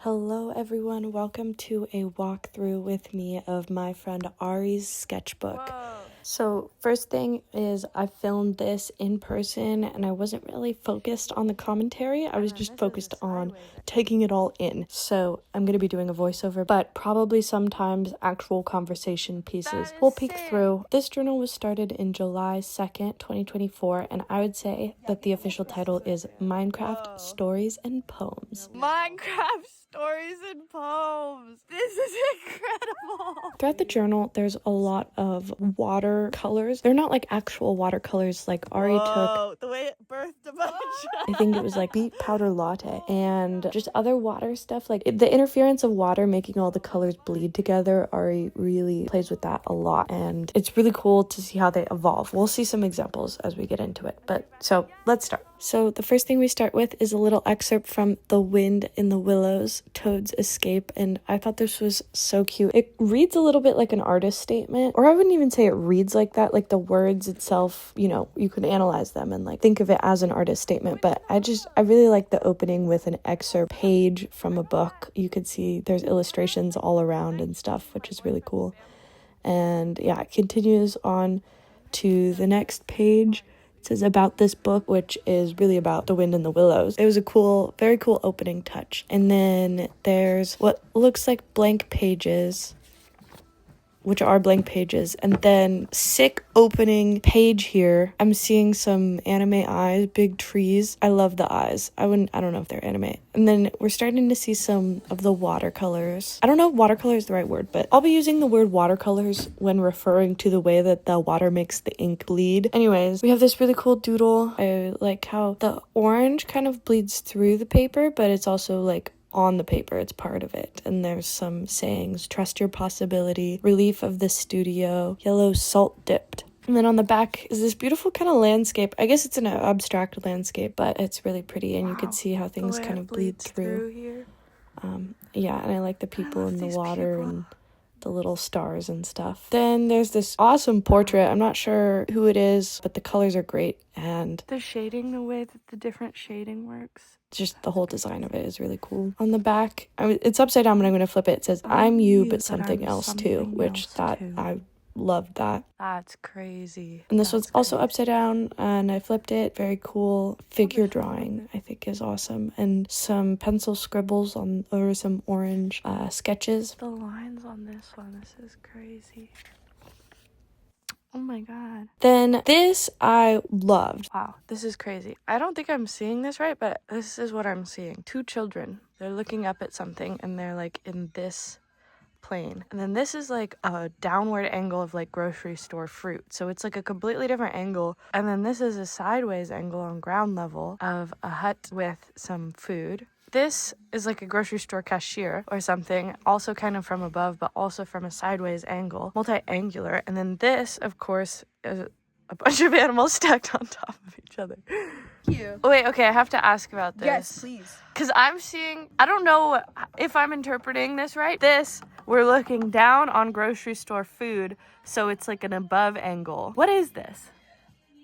Hello everyone, welcome to a walkthrough with me of my friend Ari's sketchbook. Whoa. So first thing is I filmed this in person and I wasn't really focused on the commentary. I was just focused on taking it all in. So I'm going to be doing a voiceover, but probably sometimes actual conversation pieces. We'll peek through. This journal was started in July 2nd, 2024, and I would say that the official title is Minecraft Stories and Poems. Minecraft stories and poems. This is incredible. Throughout the journal, there's a lot of watercolors. They're not like actual watercolors like Ari took. The way it birthed a bunch. I think it was like beet powder latte and just other water stuff. Like the interference of water making all the colors bleed together. Ari really plays with that a lot. And it's really cool to see how they evolve. We'll see some examples as we get into it. So let's start. So the first thing we start with is a little excerpt from The Wind in the Willows, Toad's Escape, and I thought this was so cute. It reads a little bit like an artist statement, or I wouldn't even say it reads like that, like the words itself, you can analyze them and like think of it as an artist statement, but I really like the opening with an excerpt page from a book. You could see there's illustrations all around and stuff, which is really cool. And yeah, it continues on to the next page. It says about this book, which is really about the wind in the willows. It was a very cool opening touch. And then there's what looks like blank pages, which are blank pages, and then sick opening page here. I'm seeing some anime eyes, big trees. I love the eyes. I don't know if they're anime. And then we're starting to see some of the watercolors. I don't know if watercolor is the right word, but I'll be using the word watercolors when referring to the way that the water makes the ink bleed. Anyways, we have this really cool doodle. I like how the orange kind of bleeds through the paper, but it's also like on the paper, it's part of it. And there's some sayings: trust your possibility, relief of the studio, yellow salt dipped. And then on the back is this beautiful kind of landscape. I guess it's an abstract landscape, but it's really pretty, and you can see how things kind of bleed through here. Yeah, and I like the people in the water and the little stars and stuff. Then there's this awesome portrait. I'm not sure who it is, but the colors are great, and The shading, the way that the different shading works. just the whole design of it is really cool. On the back, it's upside down, but I'm going to flip it. It says, I'm you, but something else too, which I loved that. That's crazy. And this one's also upside down, and I flipped it. Very cool figure drawing, I think is awesome. And some pencil scribbles or some orange sketches. The lines on this one, this is crazy. Oh my god. Then this I loved. Wow, this is crazy. I don't think I'm seeing this right, but this is what I'm seeing. Two children. They're looking up at something, and they're like in this plane. And then this is like a downward angle of like grocery store fruit. So it's like a completely different angle. And then this is a sideways angle on ground level of a hut with some food. This is like a grocery store cashier or something, also kind of from above, but also from a sideways angle, multi-angular. And then this, of course, is a bunch of animals stacked on top of each other. You. Wait, okay, I have to ask about this. Yes, please. Because I'm seeing, I don't know if I'm interpreting this right. We're looking down on grocery store food, so it's like an above angle. What is this?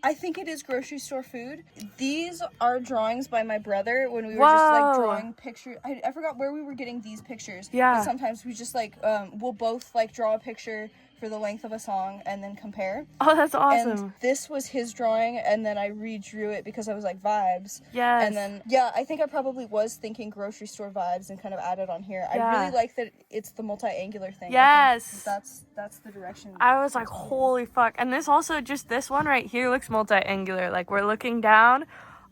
I think it is grocery store food. These are drawings by my brother when we were just like drawing pictures. I forgot where we were getting these pictures. Yeah. But sometimes we just like, we'll both like draw a picture for the length of a song and then compare. Oh, that's awesome. And this was his drawing, and then I redrew it because I was like vibes. Yes. And then, yeah, I think I probably was thinking grocery store vibes and kind of added on here. Yeah. I really like that it's the multi-angular thing. Yes. That's the direction. I was like, holy fuck. And this also, just this one right here looks multi-angular. Like we're looking down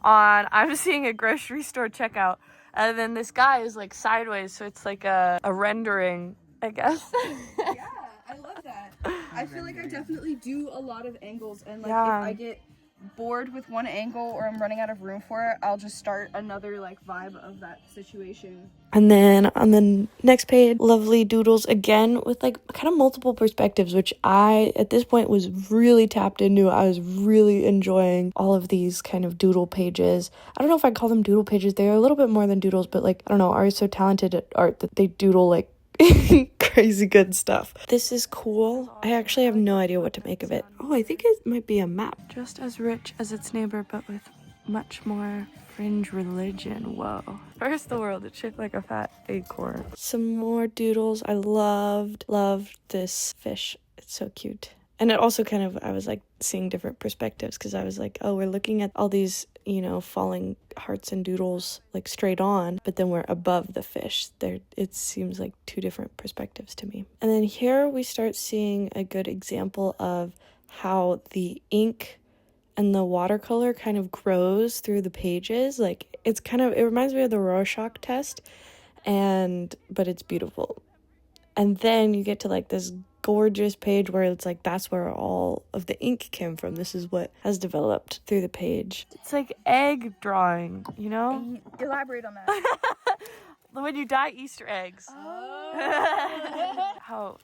on, I'm seeing a grocery store checkout. And then this guy is like sideways, so it's like a rendering, I guess. Yeah, I love that. I feel like I definitely do a lot of angles, and like Yeah. if I get bored with one angle or I'm running out of room for it, I'll just start another like vibe of that situation. And then on the next page, lovely doodles again with like kind of multiple perspectives, which I, at this point, was really tapped into. I was really enjoying all of these kind of doodle pages. I don't know if I'd call them doodle pages. They're a little bit more than doodles, but like, I don't know, Ari's so talented at art that they doodle like crazy good stuff. This is cool. I actually have no idea what to make of it. Oh, I think it might be a map. Just as rich as its neighbor, but with much more Fringe religion, whoa. First the world, it's shaped like a fat acorn. Some more doodles. I loved this fish. It's so cute. And it also kind of, I was like seeing different perspectives because I was like, oh, we're looking at all these, you know, falling hearts and doodles like straight on, but then we're above the fish. There, it seems like two different perspectives to me. And then here we start seeing a good example of how the ink and the watercolor kind of grows through the pages. Like it's kind of, it reminds me of the Rorschach test, but it's beautiful. And then you get to like this gorgeous page where it's like that's where all of the ink came from. This is what has developed through the page. It's like egg drawing, you know? Elaborate on that. When you dye Easter eggs. Oh. How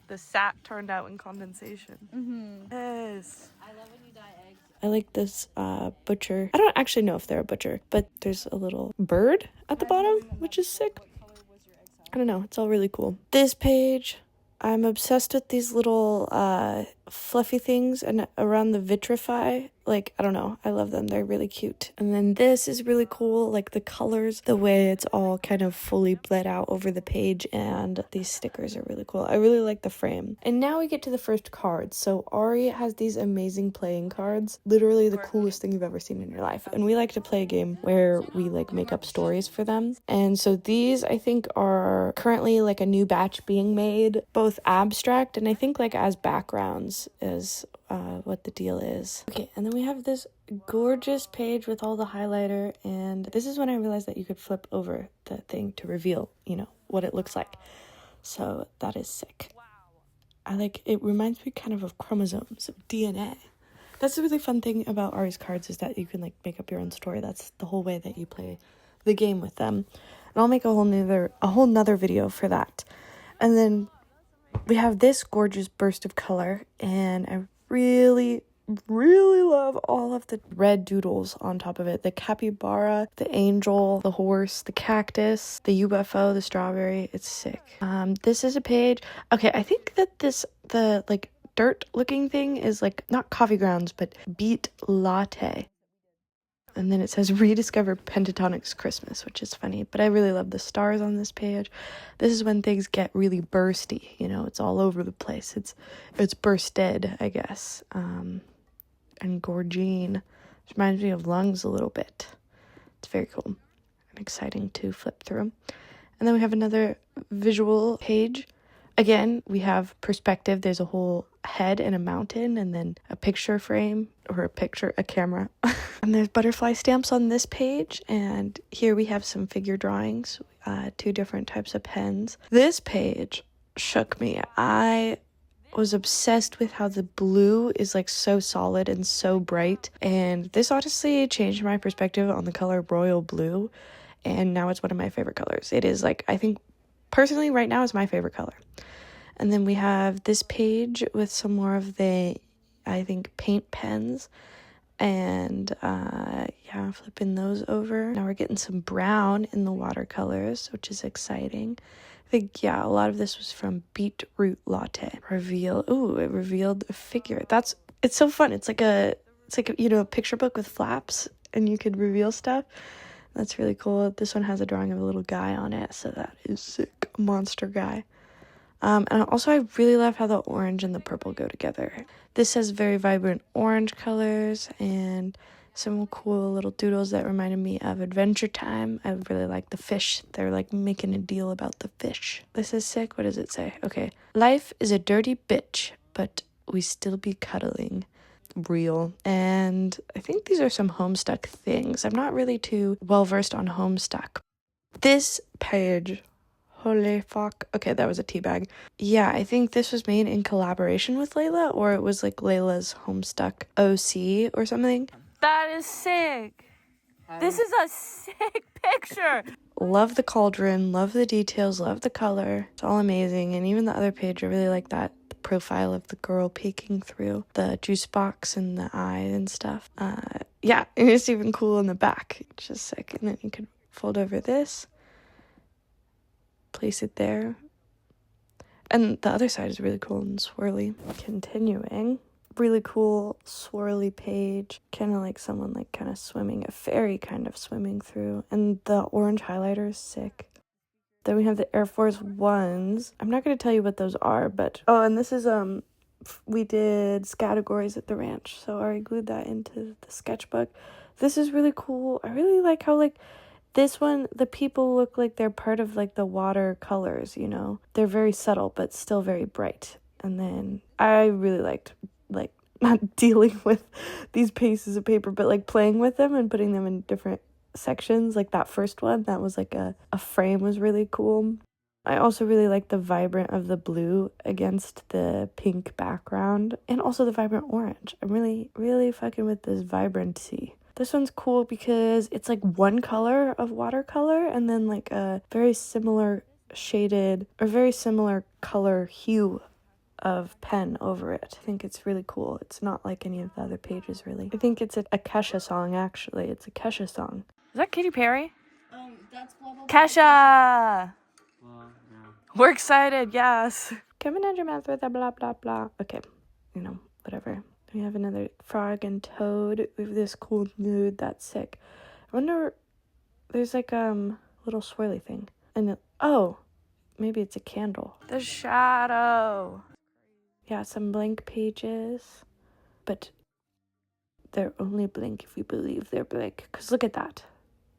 the sap turned out in condensation. Mm-hmm. Yes. I love when you dye eggs. I like this butcher. I don't actually know if they're a butcher, but there's a little bird at the bottom, which is sick. I don't know. It's all really cool. This page, I'm obsessed with these little fluffy things and around the vitrify. Like, I don't know. I love them. They're really cute. And then this is really cool. Like the colors, the way it's all kind of fully bled out over the page. And these stickers are really cool. I really like the frame. And now we get to the first cards. So Ari has these amazing playing cards. Literally the coolest thing you've ever seen in your life. And we like to play a game where we like make up stories for them. And so these I think are currently like a new batch being made, both abstract and I think like as backgrounds is what the deal is. Okay, and then we have this gorgeous page with all the highlighter, and this is when I realized that you could flip over the thing to reveal, you know, what it looks like. So that is sick. I like, it reminds me kind of chromosomes, of DNA. That's the really fun thing about Ari's cards is that you can like make up your own story. That's the whole way that you play the game with them. And I'll make a whole nother video for that. And then we have this gorgeous burst of color, and I really love all of the red doodles on top of it. The capybara, the angel, the horse, the cactus, the UFO, the strawberry. It's sick. This is a page. Okay, I think that the like dirt looking thing is like not coffee grounds, but beet latte. And then it says Rediscover Pentatonic's Christmas, which is funny. But I really love the stars on this page. This is when things get really bursty. You know, it's all over the place. It's bursted, I guess. And gorgine. Which reminds me of lungs a little bit. It's very cool and exciting to flip through. And then we have another visual page. Again, we have perspective. There's a whole head and a mountain and then a picture frame or a camera. And there's butterfly stamps on this page. And here we have some figure drawings, 2 different types of pens. This page shook me. I was obsessed with how the blue is like so solid and so bright. And this honestly changed my perspective on the color royal blue. And now it's one of my favorite colors. It is like, I think personally right now is my favorite color. And then we have this page with some more of the, I think, paint pens. And yeah, flipping those over. Now we're getting some brown in the watercolors, which is exciting. I think, yeah, a lot of this was from Beetroot Latte. It revealed a figure. It's so fun. It's like a you know, a picture book with flaps and you could reveal stuff. That's really cool. This one has a drawing of a little guy on it, so that is sick. A monster guy. And also I really love how the orange and the purple go together. This has very vibrant orange colors and some cool little doodles that reminded me of Adventure Time. I really like the fish. They're like making a deal about the fish. This is sick. What does it say? Okay. Life is a dirty bitch, but we still be cuddling. Real. And I think these are some Homestuck things. I'm not really too well versed on Homestuck. This page, holy fuck. Okay, that was a tea bag. Yeah, I think this was made in collaboration with Layla, or it was like Layla's Homestuck OC or something. That is sick. This is a sick picture. Love the cauldron, love the details, love the color. It's all amazing. And even the other page, I really like that profile of the girl peeking through the juice box and the eye and stuff. Yeah, and it's even cool in the back. It's just sick. And then you could fold over this, place it there. And the other side is really cool and swirly. Continuing, really cool swirly page, kind of like someone like kind of swimming, a fairy kind of swimming through, and the orange highlighter is sick. Then we have the Air Force Ones. I'm not going to tell you what those are, but oh, and this is we did categories at the ranch, so I glued that into the sketchbook. This is really cool. I really like how like this one, the people look like they're part of like the watercolors, you know? They're very subtle, but still very bright. And then I really liked like not dealing with these pieces of paper, but like playing with them and putting them in different sections. Like that first one, that was like a frame was really cool. I also really like the vibrant of the blue against the pink background, and also the vibrant orange. I'm really, really fucking with this vibrancy. This one's cool because it's like one color of watercolor and then like a very similar shaded or very similar color hue of pen over it. I think it's really cool. It's not like any of the other pages really. I think it's a Kesha song actually. It's a Kesha song. Is that Katy Perry? That's blah, blah, blah. Kesha! Yeah. We're excited, yes. Kevin and your mouth with a blah blah blah. Okay, whatever. We have another frog and toad. We have this cool nude. That's sick. I wonder, there's like little swirly thing. And maybe it's a candle. The shadow. Yeah, some blank pages. But they're only blank if you believe they're blank. Because look at that.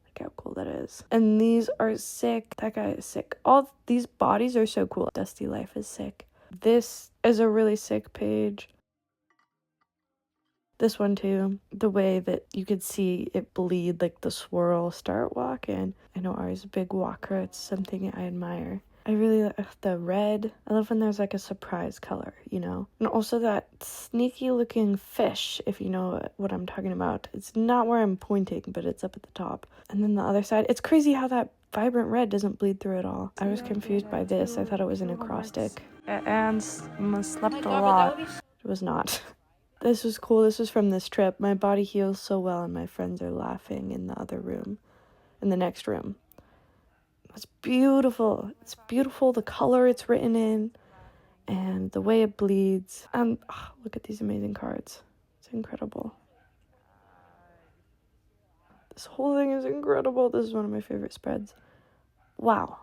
Look how cool that is. And these are sick. That guy is sick. All these bodies are so cool. Dusty Life is sick. This is a really sick page. This one too, the way that you could see it bleed, like the swirl start walking. I know Ari's a big walker. It's something I admire. I really like the red. I love when there's like a surprise color, you know? And also that sneaky looking fish, if you know what I'm talking about. It's not where I'm pointing, but it's up at the top. And then the other side, it's crazy how that vibrant red doesn't bleed through at all. I was confused by this. I thought it was an acrostic. And slept a lot. It was not. This was cool. This was from this trip. My body heals so well and my friends are laughing in the other room, in the next room. It's beautiful. It's beautiful. The color it's written in and the way it bleeds. And look at these amazing cards. It's incredible. This whole thing is incredible. This is one of my favorite spreads. Wow.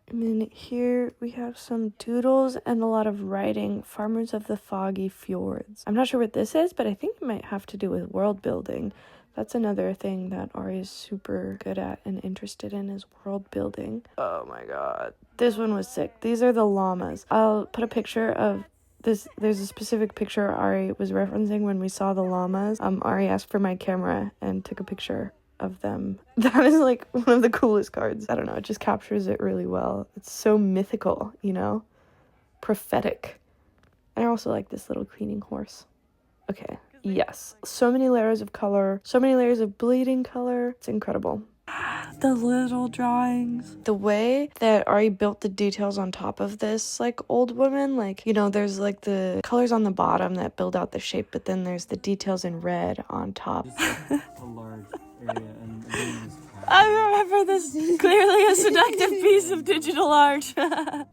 And then here we have some doodles and a lot of writing. Farmers of the Foggy Fjords. I'm not sure what this is, but I think it might have to do with world building. That's another thing that Ari is super good at and interested in is world building. Oh my god. This one was sick. These are the llamas. I'll put a picture of this. There's a specific picture Ari was referencing when we saw the llamas. Ari asked for my camera and took a picture of them. That is like one of the coolest cards. I don't know, it just captures it really well. It's so mythical, you know? Prophetic. And I also like this little cleaning horse. Okay, yes. So many layers of color, so many layers of bleeding color. It's incredible. The little drawings. The way that Ari built the details on top of this, like, old woman, like, you know, there's, like, the colors on the bottom that build out the shape, but then there's the details in red on top. Just a large area and I remember this clearly a seductive piece of digital art.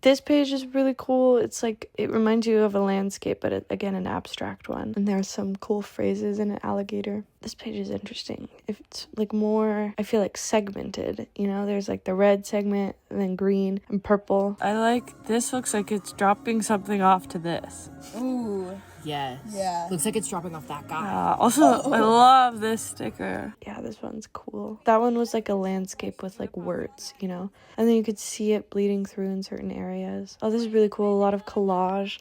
This page is really cool. It's like, it reminds you of a landscape, but again, an abstract one. And there's some cool phrases in an alligator. This page is interesting. If it's like more, I feel like segmented, you know, there's like the red segment and then green and purple. I like, this looks like it's dropping something off to this. Ooh. Yes. Yeah. Looks like it's dropping off that guy. Also, I love this sticker. Yeah, this one's cool. That one was like a landscape with like words, you know, and then you could see it bleeding through in certain areas. Oh, this is really cool. A lot of collage.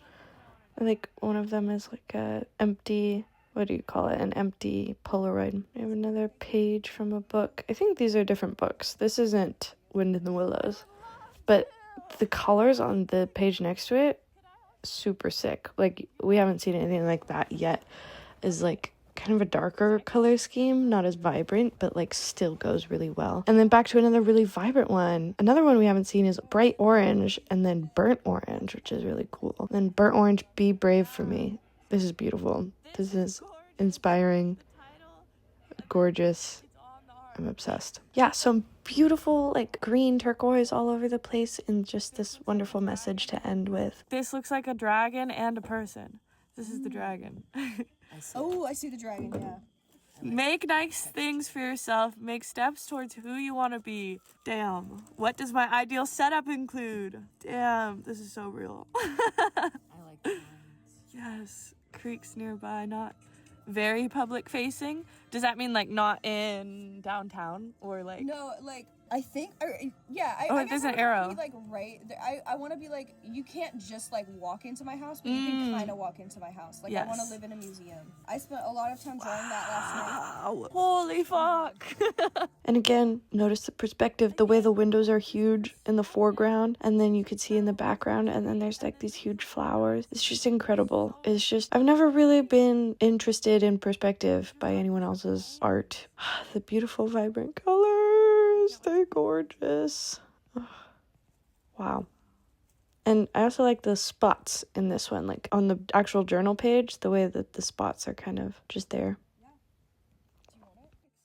Like one of them is like a empty, what do you call it? An empty Polaroid. We have another page from a book. I think these are different books. This isn't Wind in the Willows, but the colors on the page next to it, super sick. Like, we haven't seen anything like that yet. Is like kind of a darker color scheme, not as vibrant, but like still goes really well. And then back to another really vibrant one. Another one we haven't seen is bright orange and then burnt orange, which is really cool. And then burnt orange, Be Brave for Me. This is beautiful. This is inspiring, gorgeous. I'm obsessed. Yeah, some beautiful like green turquoise all over the place, and just this wonderful message to end with. This looks like a dragon and a person. This is the dragon. Oh, I see the dragon, yeah. Make nice things for yourself. Make steps towards who you want to be. Damn. What does my ideal setup include? Damn, this is so real. I like the lines. Yes. Creeks nearby, not very public facing. Does that mean like not in downtown or like? No, like I think, yeah. Oh, I there's guess an I arrow. wanna be, like right. I want to be like, you can't just like walk into my house, but you can kind of walk into my house. Like I want to Yes. live in a museum. I spent a lot of time drawing that last night. Wow. Holy fuck. And again, notice the perspective, the way the windows are huge in the foreground, and then you could see in the background, and then there's like these huge flowers. It's just incredible. It's just, I've never really been interested in perspective by anyone else's art. The beautiful, vibrant colors, they're gorgeous. Wow. And I also like the spots in this one, like on the actual journal page, the way that the spots are kind of just there.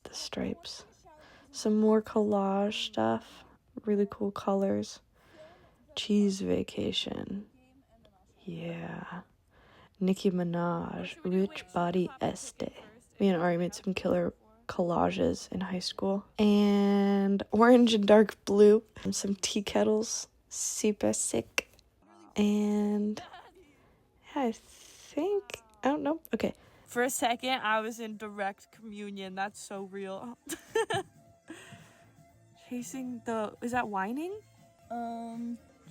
The stripes. Some more collage stuff. Really cool colors. Cheese Vacation. Yeah. Nicki Minaj. Rich Body Este. Me and Ari made some killer collages in high school. And orange and dark blue. And some tea kettles. Super sick. And yeah, I think, I don't know. Okay. For a second, I was in direct communion. That's so real. Chasing the, is that whining?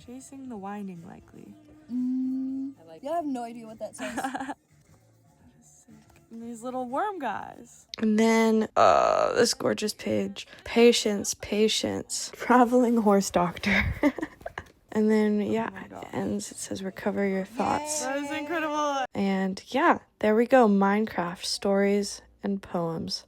Chasing the whining, likely. Yeah, I have no idea what that says. And these little worm guys. And then, this gorgeous page. Patience, patience. Traveling horse doctor. And then, yeah, it ends. It says, recover your thoughts. That is incredible. And yeah, there we go. Minecraft stories and poems.